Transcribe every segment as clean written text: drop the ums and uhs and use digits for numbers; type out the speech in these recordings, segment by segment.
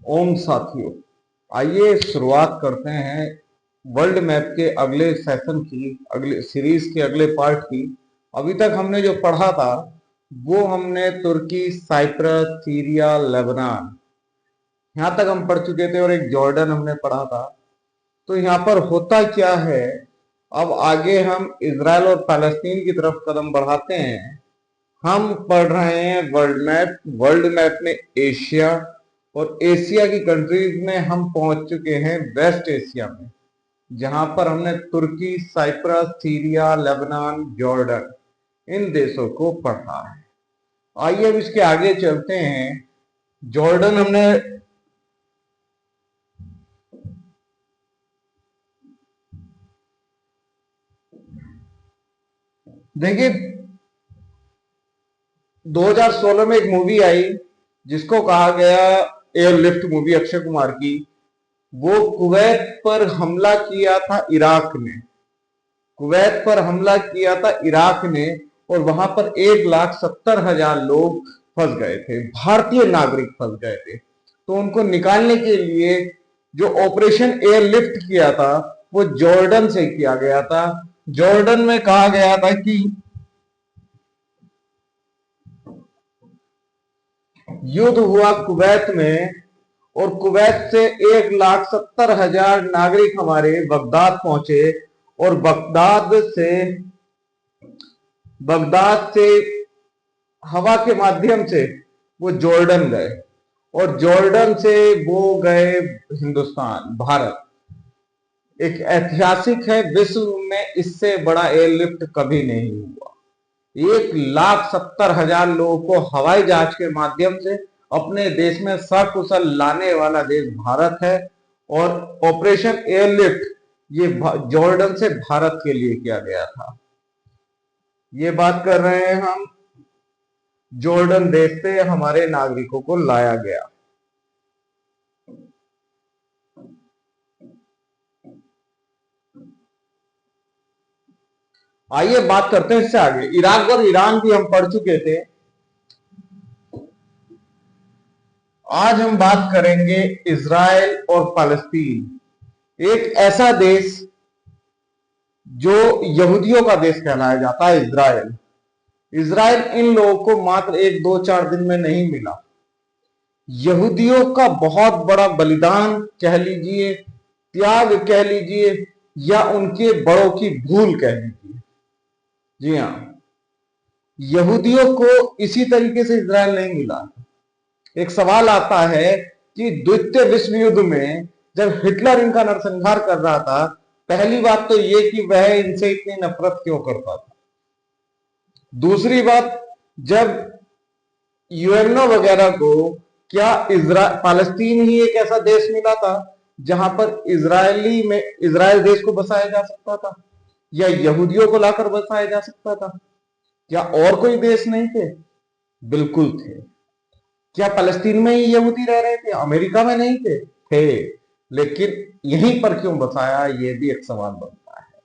ओम साथियों, आइए शुरुआत करते हैं वर्ल्ड मैप के अगले सेशन की, अगले सीरीज के अगले पार्ट की। अभी तक हमने जो पढ़ा था वो हमने तुर्की, साइप्रस, सीरिया, लेबनान, यहाँ तक हम पढ़ चुके थे और एक जॉर्डन हमने पढ़ा था। तो यहाँ पर होता क्या है, अब आगे हम इजराइल और पैलेस्टीन की तरफ कदम बढ़ाते हैं। हम पढ़ रहे हैं वर्ल्ड मैप। वर्ल्ड मैप में एशिया और एशिया की कंट्रीज में हम पहुंच चुके हैं वेस्ट एशिया में, जहां पर हमने तुर्की, साइप्रस, सीरिया, लेबनान, जॉर्डन इन देशों को पढ़ा है। आइए अब इसके आगे चलते हैं। जॉर्डन हमने देखिए 2016 में एक मूवी आई जिसको कहा गया एयरलिफ्ट मूवी, अक्षय कुमार की। वो कुवैत पर हमला किया था इराक ने, कुवैत पर हमला किया था इराक ने, और वहां पर 1,70,000 लोग फंस गए थे, भारतीय नागरिक फंस गए थे। तो उनको निकालने के लिए जो ऑपरेशन एयरलिफ्ट किया था वो जॉर्डन से किया गया था। जॉर्डन में कहा गया था कि युद्ध हुआ कुवैत में, और कुवैत से 1,70,000 नागरिक हमारे बगदाद पहुंचे, और बगदाद से हवा के माध्यम से वो जॉर्डन गए, और जॉर्डन से वो गए हिंदुस्तान, भारत। एक ऐतिहासिक है, विश्व में इससे बड़ा एयरलिफ्ट कभी नहीं हुआ। 1,70,000 लोगों को हवाई जहाज के माध्यम से अपने देश में सकुशल लाने वाला देश भारत है। और ऑपरेशन एयरलिफ्ट ये जॉर्डन से भारत के लिए किया गया था। ये बात कर रहे हैं हम, जॉर्डन देश से हमारे नागरिकों को लाया गया। आइए बात करते हैं इससे आगे। इराक और ईरान भी हम पढ़ चुके थे। आज हम बात करेंगे इजराइल और फलस्तीन, एक ऐसा देश जो यहूदियों का देश कहलाया जाता है, इजराइल। इजराइल इन लोगों को मात्र 1, 2, 4 दिन में नहीं मिला। यहूदियों का बहुत बड़ा बलिदान कह लीजिए, त्याग कह लीजिए, या उनके बड़ों की भूल कह लीजिए। जी हाँ, यहूदियों को इसी तरीके से इजराइल नहीं मिला। एक सवाल आता है कि द्वितीय विश्व युद्ध में जब हिटलर इनका नरसंहार कर रहा था, पहली बात तो ये कि वह इनसे इतनी नफरत क्यों करता था। दूसरी बात, जब यूएनओ वगैरह को क्या पालस्तीन ही एक ऐसा देश मिला था जहां पर इजराइल देश को बसाया जा सकता था, या यहूदियों को लाकर बसाया जा सकता था? क्या और कोई देश नहीं थे? बिल्कुल थे। क्या फलस्तीन में ही यहूदी रह रहे थे, अमेरिका में नहीं थे? थे। लेकिन यहीं पर क्यों बसाया, ये भी एक सवाल बनता है।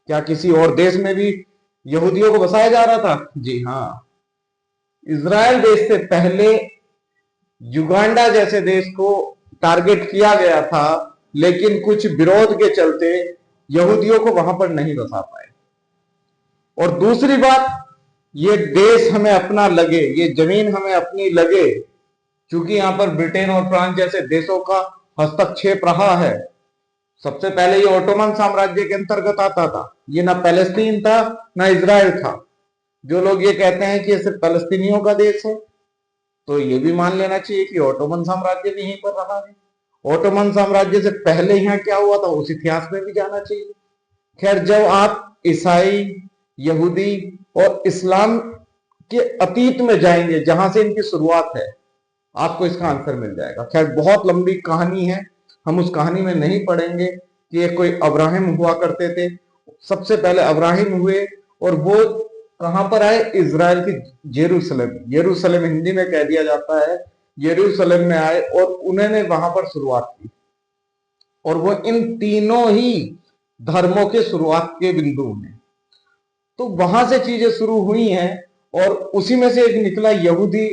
क्या किसी और देश में भी यहूदियों को बसाया जा रहा था? जी हाँ, इजराइल देश से पहले युगांडा जैसे देश को टारगेट किया गया था, लेकिन कुछ विरोध के चलते यहूदियों को वहां पर नहीं बसा पाए। और दूसरी बात, ये देश हमें अपना लगे, ये जमीन हमें अपनी लगे, क्योंकि यहां पर ब्रिटेन और फ्रांस जैसे देशों का हस्तक्षेप रहा है। सबसे पहले ये ओटोमन साम्राज्य के अंतर्गत आता था, ये ना पैलेस्टीन था ना इजराइल था। जो लोग ये कहते हैं कि ये सिर्फ पैलेस्तीनियों का देश है, तो ये भी मान लेना चाहिए कि ओटोमन साम्राज्य भी यहीं पर रहा है। ओटोमन साम्राज्य से पहले यहाँ क्या हुआ था उस इतिहास में भी जाना चाहिए। खैर, जब आप ईसाई, यहूदी और इस्लाम के अतीत में जाएंगे, जहां से इनकी शुरुआत है, आपको इसका आंसर मिल जाएगा। खैर, बहुत लंबी कहानी है, हम उस कहानी में नहीं पढ़ेंगे कि ये कोई अब्राहिम हुआ करते थे। सबसे पहले अब्राहिम हुए, और वो कहां पर आए? इजराइल की जेरूसलम, यरूशलेम हिंदी में कह दिया जाता है, यरूशलेम में आए और उन्होंने वहां पर शुरुआत की। और वो इन तीनों ही धर्मों के शुरुआत के बिंदु हैं। तो वहां से चीजें शुरू हुई हैं, और उसी में से एक निकला यहूदी,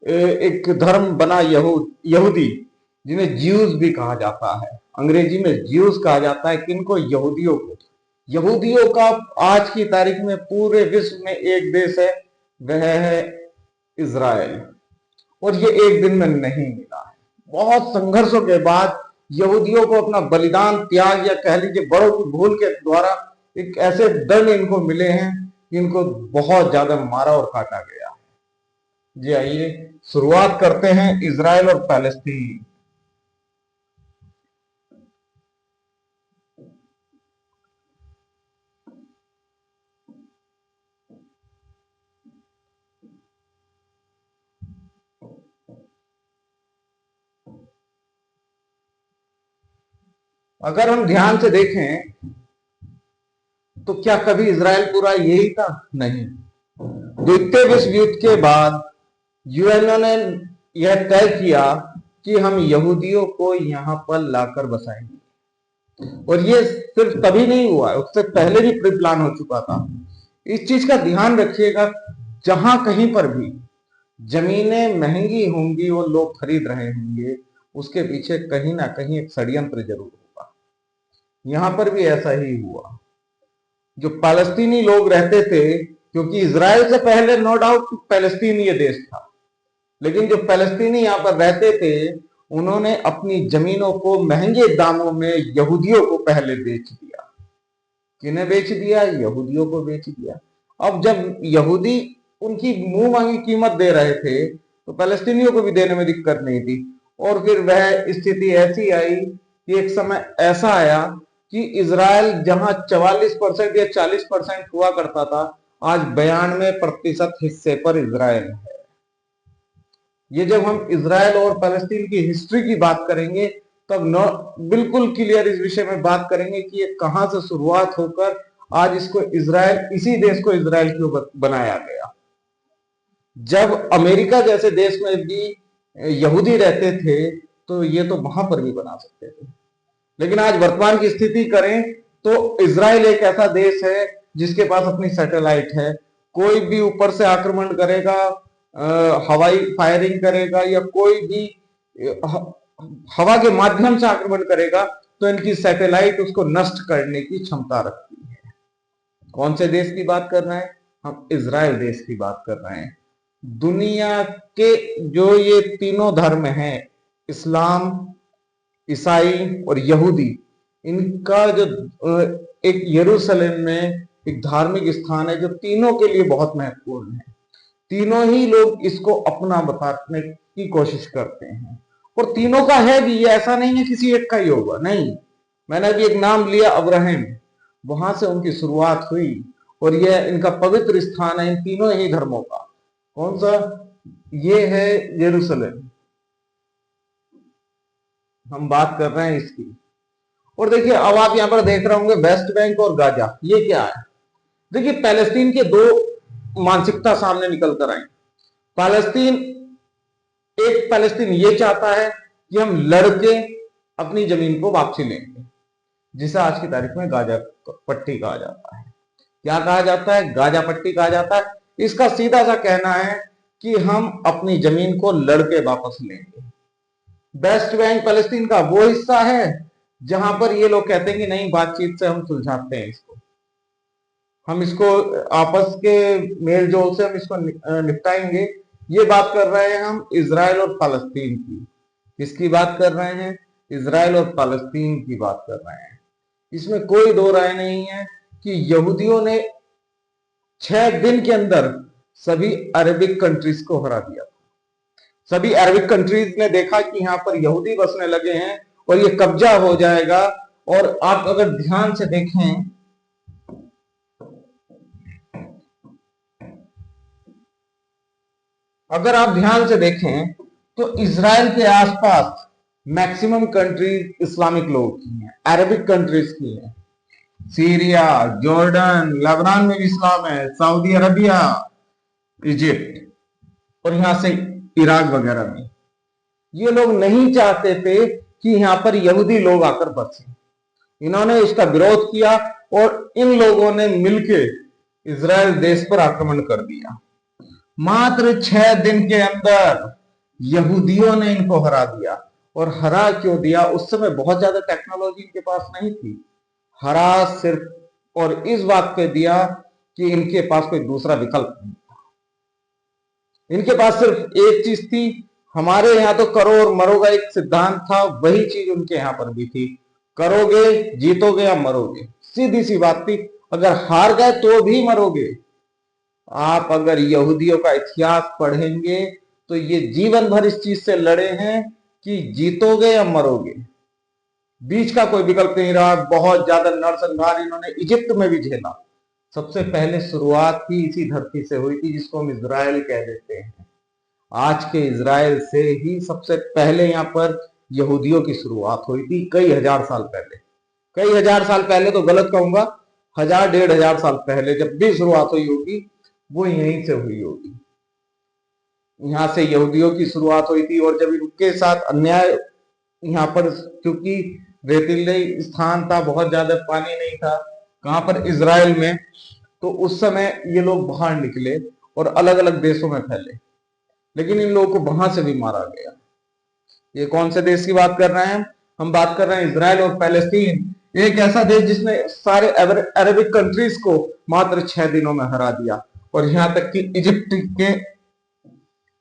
एक धर्म बना यहूदी। जिन्हें ज्यूज भी कहा जाता है, अंग्रेजी में ज्यूज कहा जाता है, किनको? यहूदियों को। यहूदियों का आज की तारीख में पूरे विश्व में एक देश है, वह है इज़राइल। और ये एक दिन में नहीं मिला है, बहुत संघर्षों के बाद यहूदियों को अपना बलिदान, त्याग, या कह लीजिए बड़ों की भूल के द्वारा एक ऐसे दंड इनको मिले हैं कि इनको बहुत ज्यादा मारा और काटा गया। जी आइए शुरुआत करते हैं इज़राइल और पैलेस्टीन। अगर हम ध्यान से देखें तो क्या कभी इज़राइल पूरा यही था? नहीं। द्वितीय विश्व युद्ध के बाद यूएनओ ने यह तय किया कि हम यहूदियों को यहां पर लाकर बसाएंगे, और ये सिर्फ तभी नहीं हुआ, उससे पहले भी प्री प्लान हो चुका था। इस चीज का ध्यान रखिएगा, जहां कहीं पर भी जमीनें महंगी होंगी और लोग खरीद रहे होंगे, उसके पीछे कहीं ना कहीं एक षड्यंत्र जरूर होगा। यहां पर भी ऐसा ही हुआ। जो पैलेस्तीनी लोग रहते थे, क्योंकि इज़राइल से पहले नो डाउट पैलेस्तीन ये देश था, लेकिन जो पैलेस्तीनी यहाँ पर रहते थे, उन्होंने अपनी जमीनों को महंगे दामों में यहूदियों को पहले बेच दिया। किन्हें बेच दिया? यहूदियों को बेच दिया। अब जब यहूदी उनकी मुंह मांगी कीमत दे रहे थे, तो पैलेस्तीनियों को भी देने में दिक्कत नहीं थी। और फिर वह स्थिति ऐसी आई कि एक समय ऐसा आया कि इज़राइल जहां 44% या 40% हुआ करता था, आज 92% हिस्से पर इज़राइल है। ये जब हम इज़राइल और पैलेस्टीन की हिस्ट्री की बात करेंगे, तब बिल्कुल क्लियर इस विषय में बात करेंगे कि ये कहां से शुरुआत होकर आज इसको इज़राइल, इसी देश को इज़राइल क्यों बनाया गया। जब अमेरिका जैसे देश में भी यहूदी रहते थे, तो ये तो वहां पर भी बना सकते थे, लेकिन आज वर्तमान की स्थिति करें तो इज़राइल एक ऐसा देश है जिसके पास अपनी सैटेलाइट है। कोई भी ऊपर से आक्रमण करेगा, हवाई फायरिंग करेगा, या कोई भी हवा के माध्यम से आक्रमण करेगा, तो इनकी सैटेलाइट उसको नष्ट करने की क्षमता रखती है। कौन से देश की बात कर रहे हैं हम? इज़राइल देश की बात कर रहे हैं। दुनिया के जो ये तीनों धर्म हैं, इस्लाम, ईसाई और यहूदी, इनका जो एक यरूशलेम में एक धार्मिक स्थान है जो तीनों के लिए बहुत महत्वपूर्ण है। तीनों ही लोग इसको अपना बताने की कोशिश करते हैं, और तीनों का है भी, ये ऐसा नहीं है किसी एक का ही होगा, नहीं। मैंने अभी एक नाम लिया, अब्राहम, वहां से उनकी शुरुआत हुई, और यह इनका पवित्र स्थान है इन तीनों ही धर्मों का। कौन सा? ये है यरूशलेम, हम बात कर रहे हैं इसकी। और देखिए, अब आप यहां पर देख रहे होंगे वेस्ट बैंक और गाजा, ये क्या है? देखिए, पैलेस्टीन के दो मानसिकता सामने निकल कर आई। पैलेस्तीन ये चाहता है कि हम लड़के अपनी जमीन को वापसी लेंगे, जिसे आज की तारीख में गाजा पट्टी कहा जाता है। क्या कहा जाता है? गाजा पट्टी कहा जाता है। इसका सीधा सा कहना है कि हम अपनी जमीन को लड़के वापस लेंगे। वेस्ट बैंक पैलेस्तीन का वो हिस्सा है जहां पर ये लोग कहते हैं कि नहीं, बातचीत से हम सुलझाते हैं इसको, हम इसको आपस के मेल जोल से हम इसको निपटाएंगे। ये बात कर रहे हैं हम इज़राइल और फालस्तीन की। किसकी बात कर रहे हैं? इज़राइल और फालस्तीन की बात कर रहे हैं। इसमें कोई दो राय नहीं है कि यहूदियों ने 6 दिन के अंदर सभी अरबिक कंट्रीज को हरा दिया। सभी अरबिक कंट्रीज ने देखा कि यहाँ पर यहूदी बसने लगे हैं और ये कब्जा हो जाएगा। और आप अगर ध्यान से देखें, तो इज़राइल के आसपास मैक्सिमम कंट्रीज इस्लामिक लोग की हैं, अरबिक कंट्रीज की हैं। सीरिया, जॉर्डन, लेबनान में भी इस्लाम है, सऊदी अरबिया, इजिप्ट, और यहां से इराक वगैरह में। ये लोग नहीं चाहते थे कि यहां पर यहूदी लोग आकर बसे। इन्होंने इसका विरोध किया और इन लोगों ने मिलकर इज़राइल देश पर आक्रमण कर दिया। मात्र 6 दिन के अंदर यहूदियों ने इनको हरा दिया। और हरा क्यों दिया? उस समय बहुत ज्यादा टेक्नोलॉजी इनके पास नहीं थी। हरा सिर्फ और इस बात पे दिया कि इनके पास कोई दूसरा विकल्प नहीं था। इनके पास सिर्फ एक चीज थी। हमारे यहाँ तो करो और मरो का एक सिद्धांत था, वही चीज उनके यहाँ पर भी थी। करोगे जीतोगे या मरोगे, सीधी सी बात थी। अगर हार गए तो भी मरोगे। आप अगर यहूदियों का इतिहास पढ़ेंगे तो ये जीवन भर इस चीज से लड़े हैं कि जीतोगे या मरोगे, बीच का कोई विकल्प नहीं रहा। बहुत ज्यादा नरसंहार इन्होंने इजिप्ट में भी झेला। सबसे पहले शुरुआत ही इसी धरती से हुई थी जिसको हम इज़राइल कह देते हैं। आज के इज़राइल से ही सबसे पहले यहाँ पर यहूदियों की शुरुआत हुई थी, कई हजार साल पहले। कई हजार साल पहले तो गलत कहूंगा, 1000-1500 साल पहले जब भी शुरुआत हुई होगी वो यहीं से हुई होगी। यहाँ से यहूदियों की शुरुआत हुई थी। और जब इनके साथ अन्याय यहाँ पर, क्योंकि रेतीले स्थान था, बहुत ज्यादा पानी नहीं था कहां पर, इज़राइल में, तो उस समय ये लोग बाहर निकले और अलग अलग देशों में फैले। लेकिन इन लोगों को वहां से भी मारा गया। ये कौन से देश की बात कर रहे हैं? हम बात कर रहे हैं इज़राइल और पैलेस्टीन, एक ऐसा देश जिसने सारे अरबिक कंट्रीज को मात्र 6 दिनों में हरा दिया। और यहां तक कि इजिप्ट के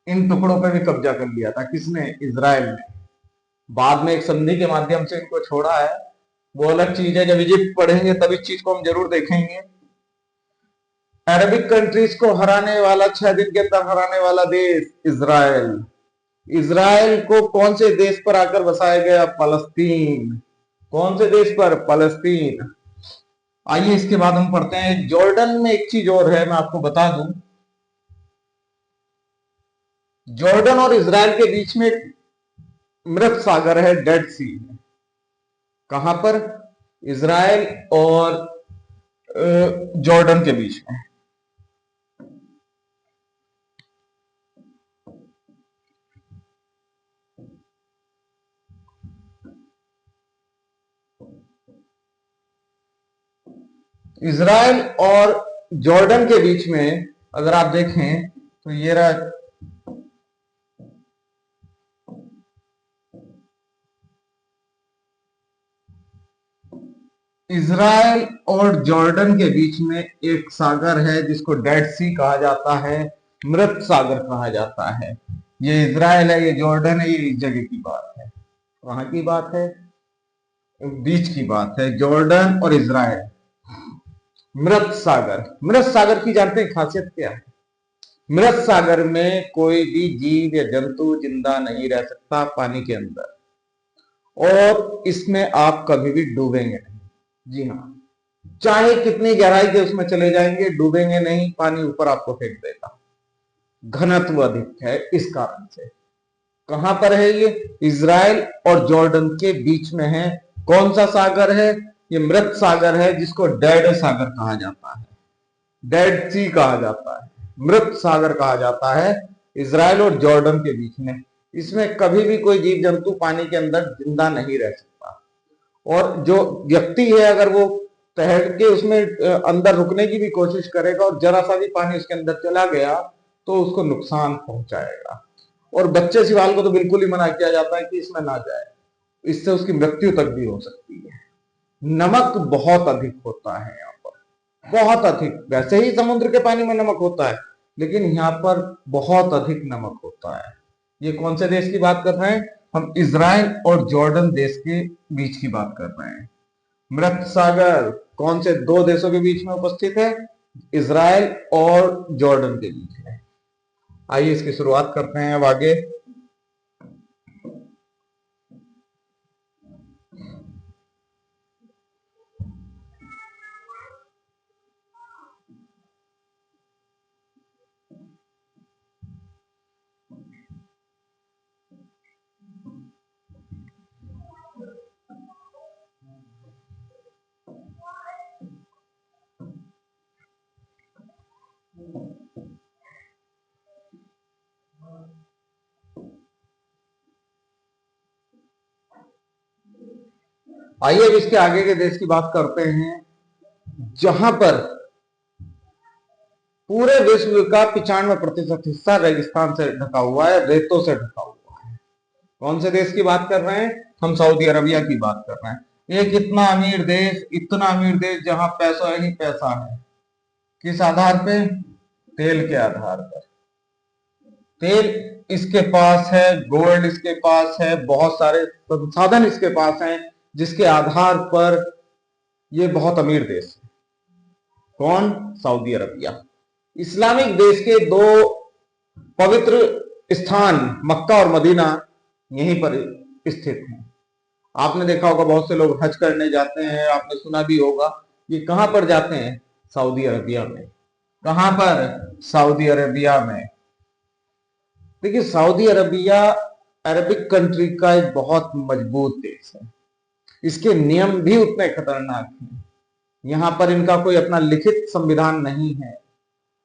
इन टुकड़ों पर भी कब्जा कर लिया था। किसने? इज़राइल ने। बाद में एक संधि के माध्यम से इनको छोड़ा है, वो अलग चीज है। जब इजिप्ट पढ़ेंगे तब इस चीज को हम जरूर देखेंगे। अरबिक कंट्रीज को हराने वाला, 6 दिन के अंदर हराने वाला देश इज़राइल। इज़राइल को कौन से देश पर आकर बसाया गया? फलस्तीन। कौन से देश पर? फलस्तीन। आइए इसके बाद हम पढ़ते हैं जॉर्डन में। एक चीज और है, मैं आपको बता दूं, जॉर्डन और इज़राइल के बीच में मृत सागर है, डेड सी। कहां पर? इज़राइल और जॉर्डन के बीच में। इज़राइल और जॉर्डन के बीच में अगर आप देखें तो ये रहा, इज़राइल और जॉर्डन के बीच में एक सागर है जिसको डेड सी कहा जाता है, मृत सागर कहा जाता है। ये इज़राइल है, ये जॉर्डन है, ये इस जगह की बात है। वहां की बात है, बीच की बात है, जॉर्डन और इज़राइल। मृत सागर, मृत सागर की जानते हैं खासियत क्या है? मृत सागर में कोई भी जीव या जंतु जिंदा नहीं रह सकता पानी के अंदर, और इसमें आप कभी भी डूबेंगे नहीं। जी हाँ, चाहे कितनी गहराई के उसमें चले जाएंगे, डूबेंगे नहीं, पानी ऊपर आपको फेंक देगा। घनत्व अधिक है इस कारण से। कहां पर है ये? इज़राइल और जॉर्डन के बीच में है। कौन सा सागर है? ये मृत सागर है जिसको डेड सागर कहा जाता है, डेड सी कहा जाता है, मृत सागर कहा जाता है। इज़राइल और जॉर्डन के बीच में, इसमें कभी भी कोई जीव जंतु पानी के अंदर जिंदा नहीं रह सकता। और जो व्यक्ति है अगर वो तैर के उसमें अंदर रुकने की भी कोशिश करेगा और जरा सा भी पानी उसके अंदर चला गया तो उसको नुकसान पहुंचाएगा। और बच्चे शिवाल को तो बिल्कुल ही मना किया जाता है कि इसमें ना जाए, इससे उसकी मृत्यु तक भी हो सकती है। नमक बहुत अधिक होता है यहाँ पर, बहुत अधिक। वैसे ही समुद्र के पानी में नमक होता है, लेकिन यहाँ पर बहुत अधिक नमक होता है। ये कौन से देश की बात कर रहे हैं? हम इज़राइल और जॉर्डन देश के बीच की बात कर रहे हैं। मृत सागर कौन से दो देशों के बीच में उपस्थित है? इज़राइल और जॉर्डन के बीच में। आइए इसकी शुरुआत करते हैं अब आगे। आइए अब इसके आगे के देश की बात करते हैं जहां पर पूरे विश्व का 95% हिस्सा रेगिस्तान से ढका हुआ है, रेतों से ढका हुआ है। कौन से देश की बात कर रहे हैं? हम सऊदी अरबिया की बात कर रहे हैं। एक इतना अमीर देश, इतना अमीर देश जहां पैसा ही पैसा है। किस आधार पे? तेल के आधार पर। तेल इसके पास है, गोल्ड इसके पास है, बहुत सारे संसाधन इसके पास हैं, जिसके आधार पर यह बहुत अमीर देश है। कौन? Saudi Arabia. इस्लामिक देश के दो पवित्र स्थान मक्का और मदीना यहीं पर स्थित हैं। आपने देखा होगा बहुत से लोग हज करने जाते हैं, आपने सुना भी होगा। ये कहां पर जाते हैं? सऊदी अरबिया में। कहां पर? सऊदी अरबिया में। देखिए, सऊदी अरबिया अरबिक कंट्री का एक बहुत मजबूत देश है। इसके नियम भी उतने खतरनाक हैं। यहां पर इनका कोई अपना लिखित संविधान नहीं है।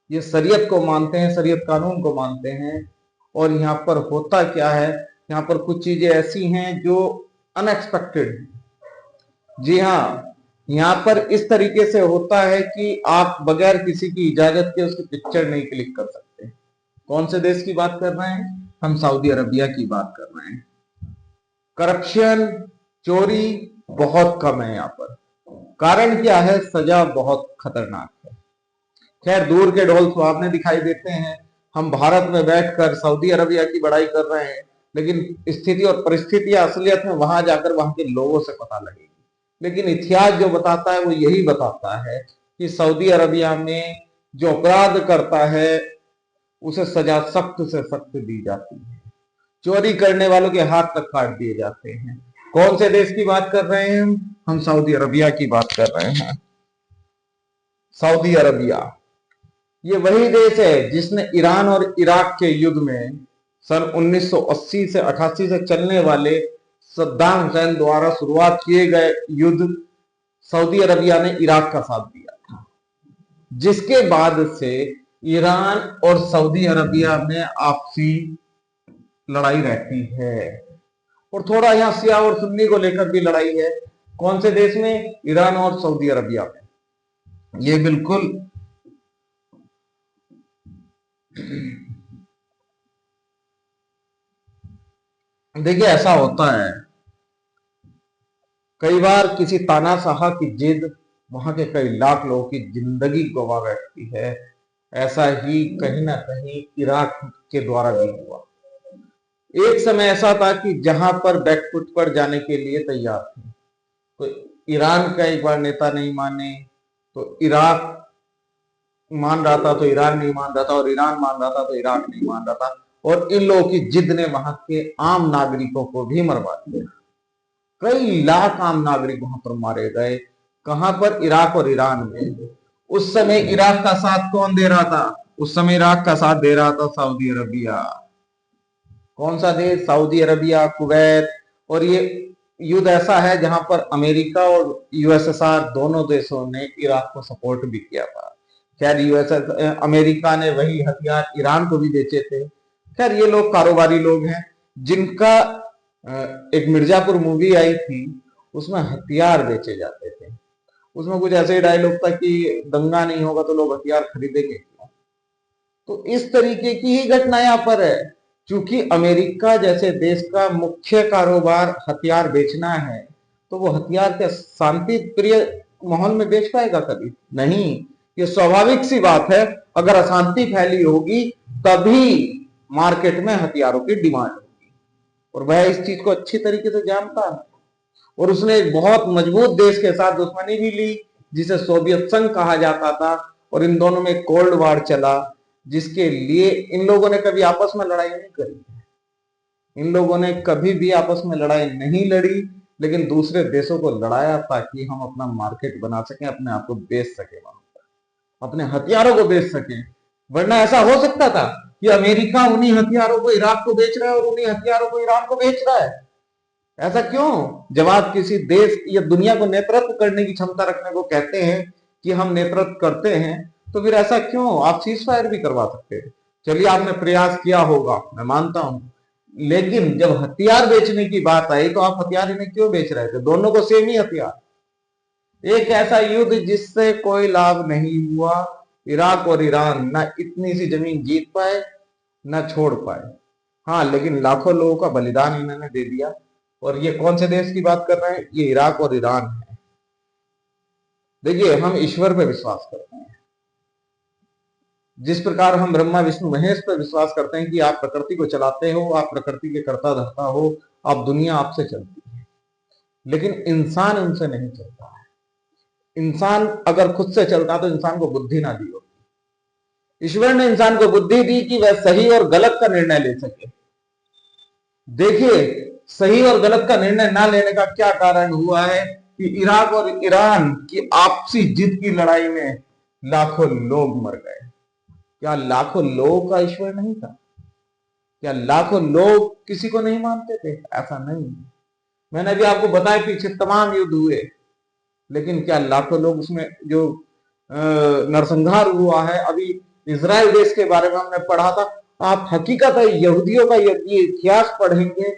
ये शरीयत को मानते हैं, शरीयत कानून को मानते हैं। और यहाँ पर होता क्या है, यहाँ पर कुछ चीजें ऐसी हैं जो अनएक्सपेक्टेड है। जी हाँ, यहाँ पर इस तरीके से होता है कि आप बगैर किसी की इजाजत के उसकी पिक्चर नहीं क्लिक कर सकते। कौन से देश की बात कर रहे हैं? हम सऊदी अरबिया की बात कर रहे हैं। करप्शन, चोरी बहुत कम है यहाँ पर। कारण क्या है? सजा बहुत खतरनाक है। खैर, दूर के ढोल सुहावने दिखाई देते हैं। हम भारत में बैठकर सऊदी अरबिया की बड़ाई कर रहे हैं, लेकिन स्थिति और परिस्थितियां असलियत में वहां जाकर वहां के लोगों से पता लगेगी। लेकिन इतिहास जो बताता है वो यही बताता है कि सऊदी अरबिया में जो अपराध करता है उसे सजा सख्त से सख्त दी जाती है। चोरी करने वालों के हाथ तक काट दिए जाते हैं। कौन से देश की बात कर रहे हैं हम? सऊदी अरबिया की बात कर रहे हैं। सऊदी अरबिया ये वही देश है जिसने ईरान और इराक के युद्ध में सन 1980 से 88 से चलने वाले सद्दाम हुसैन द्वारा शुरुआत किए गए युद्ध सऊदी अरबिया ने इराक का साथ दिया था, जिसके बाद से ईरान और सऊदी अरबिया में आपसी लड़ाई रहती है। और थोड़ा यहाँ शिया और सुन्नी को लेकर भी लड़ाई है। कौन से देश में? ईरान और सऊदी अरबिया में। ये बिल्कुल देखिए, ऐसा होता है कई बार किसी तानाशाह की जिद वहां के कई लाख लोगों की जिंदगी गवा बैठती है। ऐसा ही कहीं ना कहीं इराक के द्वारा भी हुआ। एक समय ऐसा था कि जहां पर बैकफुट पर जाने के लिए तैयार थे। तो ईरान का एक बार नेता नहीं माने तो इराक मान रहा था, तो ईरान नहीं मान रहा था, और ईरान मान रहा था तो इराक नहीं मान रहा था। और इन लोगों की जिद ने वहां के आम नागरिकों को भी मरवा दिया। कई लाख आम नागरिक वहां पर मारे गए। कहां पर? इराक और ईरान में। उस समय इराक का साथ कौन दे रहा था? उस समय इराक का साथ दे रहा था सऊदी अरबिया। कौन सा देश? Saudi Arabia, Kuwait. और ये युद्ध ऐसा है जहां पर अमेरिका और यूएसएसआर दोनों देशों ने इराक को सपोर्ट भी किया था। खैर, अमेरिका ने वही हथियार ईरान को भी बेचे थे। खैर, ये लोग कारोबारी लोग हैं जिनका एक मिर्जापुर मूवी आई थी, उसमें हथियार बेचे जाते थे। उसमें कुछ ऐसे ही डायलॉग था कि दंगा नहीं होगा तो लोग हथियार खरीदेंगे क्यों। तो इस तरीके की ही घटना यहाँ पर है। क्योंकि अमेरिका जैसे देश का मुख्य कारोबार हथियार बेचना है, तो वो हथियार क्या शांति प्रिय माहौल में बेच पाएगा? कभी नहीं। ये स्वाभाविक सी बात है, अगर अशांति फैली होगी तभी मार्केट में हथियारों की डिमांड होगी। और वह इस चीज को अच्छी तरीके से जानता है। और उसने एक बहुत मजबूत देश के साथ दुश्मनी भी ली, जिसे सोवियत संघ कहा जाता था। और इन दोनों में कोल्ड वार चला, जिसके लिए इन लोगों ने कभी आपस में लड़ाई नहीं करी। इन लोगों ने कभी भी आपस में लड़ाई नहीं लड़ी, लेकिन दूसरे देशों को लड़ाया ताकि हम अपना मार्केट बना सकें, अपने आप को बेच सके, वहां पर अपने हथियारों को बेच सके। वरना ऐसा हो सकता था कि अमेरिका उन्हीं हथियारों को इराक को बेच रहा है और उन्हीं हथियारों को ईरान को बेच रहा है। ऐसा क्यों? जब आप किसी देश या दुनिया को नेतृत्व करने की क्षमता रखने को कहते हैं कि हम नेतृत्व करते हैं, तो फिर ऐसा क्यों? आप सीज फायर भी करवा सकते हैं। चलिए, आपने प्रयास किया होगा, मैं मानता हूं, लेकिन जब हथियार बेचने की बात आई तो आप हथियार इन्हें क्यों बेच रहे थे? दोनों को सेम ही हथियार। एक ऐसा युद्ध जिससे कोई लाभ नहीं हुआ। इराक और ईरान ना इतनी सी जमीन जीत पाए ना छोड़ पाए। हाँ, लेकिन लाखों लोगों का बलिदान इन्होंने दे दिया। और ये कौन से देश की बात कर रहे हैं? ये इराक और ईरान है। देखिए, हम ईश्वर पे विश्वास करते हैं। जिस प्रकार हम ब्रह्मा विष्णु महेश पर विश्वास करते हैं कि आप प्रकृति को चलाते हो, आप प्रकृति के कर्ता धर्ता हो, आप दुनिया आपसे चलती है, लेकिन इंसान उनसे नहीं चलता है। इंसान अगर खुद से चलता तो इंसान को बुद्धि ना दी होती। ईश्वर ने इंसान को बुद्धि दी कि वह सही और गलत का निर्णय ले सके। देखिए, सही और गलत का निर्णय ना लेने का क्या कारण हुआ है कि इराक और ईरान की आपसी जिद की लड़ाई में लाखों लोग मर गए। क्या लाखों लोगों का ईश्वर नहीं था? क्या लाखों लोग किसी को नहीं मानते थे? ऐसा नहीं। मैंने अभी आपको बताया पीछे तमाम युद्ध हुए, लेकिन क्या लाखों लोग उसमें जो नरसंहार हुआ है, अभी इजराइल देश के बारे में हमने पढ़ा था। आप हकीकत है यहूदियों का यदि इतिहास पढ़ेंगे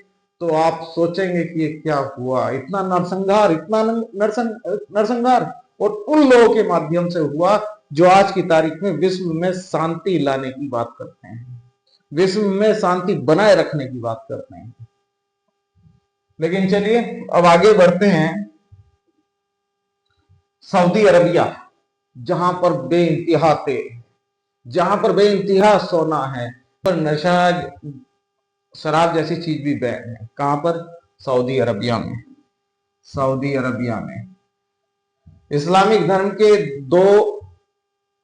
तो आप सोचेंगे कि ये क्या हुआ, इतना नरसंहार, इतना नरसंहार, और उन लोगों के माध्यम से हुआ जो आज की तारीख में विश्व में शांति लाने की बात करते हैं, विश्व में शांति बनाए रखने की बात करते हैं। लेकिन चलिए अब आगे बढ़ते हैं। सऊदी अरबिया, जहां पर बेइंतहा तेल, जहां पर बेइंतहा सोना है, पर नशा शराब जैसी चीज भी बैन है। कहां पर? सऊदी अरबिया में। सऊदी अरबिया में इस्लामिक धर्म के दो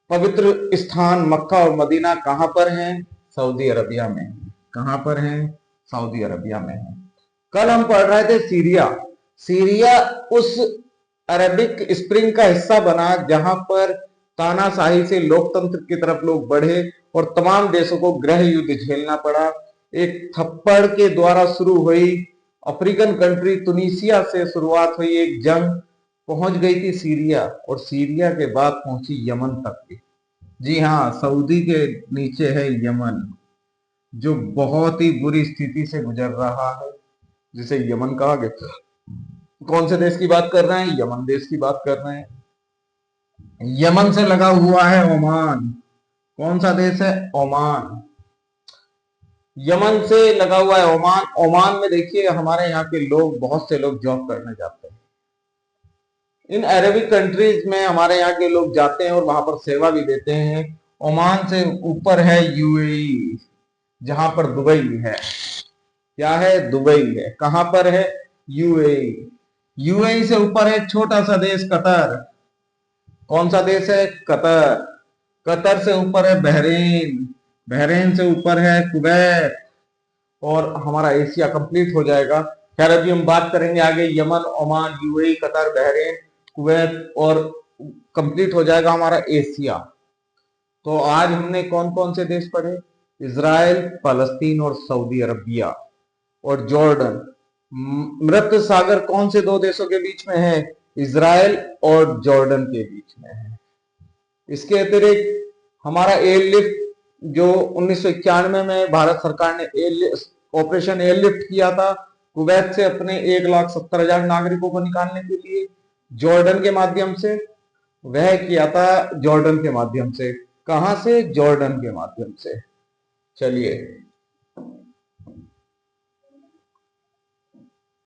पवित्र स्थान मक्का और मदीना कहां पर हैं? सऊदी अरबिया में। कहां पर हैं? सऊदी अरबिया में है। कल हम पढ़ रहे थे सीरिया। सीरिया उस अरबिक स्प्रिंग का हिस्सा बना जहां पर तानाशाही से लोकतंत्र की तरफ लोग बढ़े और तमाम देशों को गृह युद्ध झेलना पड़ा। एक थप्पड़ के द्वारा शुरू हुई अफ्रीकन कंट्री तुनिसिया से शुरुआत हुई एक जंग पहुंच गई थी सीरिया, और सीरिया के बाद पहुंची यमन तक भी। जी हाँ, सऊदी के नीचे है यमन, जो बहुत ही बुरी स्थिति से गुजर रहा है, जिसे यमन कहा गया। कौन से देश की बात कर रहे हैं? यमन देश की बात कर रहे हैं। यमन से लगा हुआ है ओमान। कौन सा देश है? ओमान। यमन से लगा हुआ है ओमान। ओमान में देखिए हमारे यहाँ के लोग, बहुत से लोग जॉब करने जाते हैं। इन अरेबिक कंट्रीज में हमारे यहाँ के लोग जाते हैं और वहां पर सेवा भी देते हैं। ओमान से ऊपर है यूएई, जहां पर दुबई है। क्या है? दुबई है। कहां पर है? यूएई। यूएई से ऊपर है छोटा सा देश कतर। कौन सा देश है? कतर। कतर से ऊपर है बहरीन। बहरीन से ऊपर है कुवैत। और हमारा एशिया कंप्लीट हो जाएगा। खैर अभी हम बात करेंगे आगे Yemen, Oman, UAE, Qatar, Bahrain, Kuwait, और कंप्लीट हो जाएगा हमारा एशिया। तो आज हमने कौन कौन से देश पढ़े? इजराइल, फलस्तीन और सऊदी अरबिया और जॉर्डन। मृत सागर कौन से दो देशों के बीच में है? इजराइल और जॉर्डन के बीच में है। इसके अतिरिक्त हमारा एयरलिफ्ट जो 1991 में भारत सरकार ने ऑपरेशन एयरलिफ्ट किया था कुवैत से अपने 1,70,000 नागरिकों को निकालने के लिए जॉर्डन के माध्यम से, वह किया था जॉर्डन के माध्यम से। कहां से? जॉर्डन के माध्यम से। चलिए